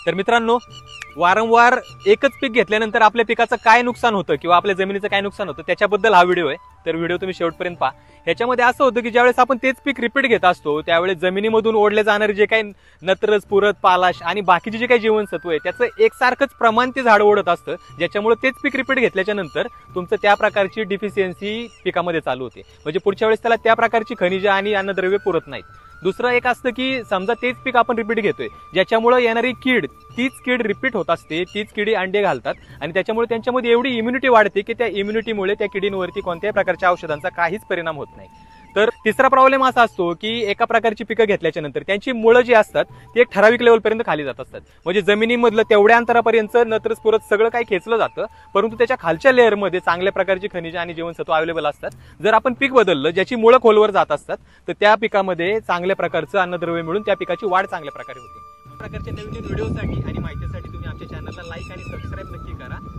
तर मित्रांनो, वारंवार एकच पीक घेतल्यानंतर आपल्या पिकाचं काय नुकसान होतं किंवा आपल्या जमिनीचं काय नुकसान होतं त्याच्याबद्दल हा व्हिडिओ आहे. तर व्हिडिओ तुम्ही शेवटपर्यंत पहा. ह्याच्यामध्ये असं होतं की ज्यावेळेस आपण तेच पीक रिपीट घेत असतो त्यावेळेस जमिनीमधून ओढले जाणारे जे काही नत्रज, पुरत, पालाश आणि बाकीचे जे काही जीवनसत्व आहे त्याचं एकसारखंच प्रमाण ते झाड ओढत असतं, ज्याच्यामुळे तेच पीक रिपीट घेतल्याच्या नंतर तुमचं त्या प्रकारची डिफिशियन्सी पिकामध्ये चालू होते. म्हणजे पुढच्या वेळेस त्याला त्या प्रकारची खनिज आणि अन्नद्रव्य पुरत नाहीत. दुसरं एक असतं की समजा तेच पीक आपण रिपीट घेतोय, ज्याच्यामुळे येणारी कीड तीच कीड रिपीट होत असते, तीच किडी अंडे घालतात आणि त्याच्यामुळे त्यांच्यामध्ये एवढी इम्युनिटी वाढते की त्या इम्युनिटीमुळे त्या किडींवरती कोणत्याही प्रकारच्या औषधांचा काहीच परिणाम होत नाही. तर तिसरा प्रॉब्लेम असा असतो की एका प्रकारची पिकं घेतल्याच्या नंतर त्यांची मुळं जी असतात ती एक ठराविक लेवलपर्यंत खाली जात असतात. म्हणजे जमिनीमधलं तेवढ्या अंतरापर्यंत नत्र पुरत सगळं काही खेचलं जातं, परंतु त्याच्या खालच्या लेअरमध्ये चांगल्या प्रकारची खनिज आणि जीवनसत्व अवेलेबल असतात. जर आपण पीक बदललं ज्याची मुळं खोलवर जात असतात तर त्या पिकामध्ये चांगल्या प्रकारचं अन्नद्रव्य मिळून त्या पिकाची वाढ चांगल्या प्रकारे होते. प्रकारच्या नवीन व्हिडिओसाठी आणि माहितीसाठी तुम्ही आमच्या चॅनलला लाईक आणि सबस्क्राईब नक्की करा.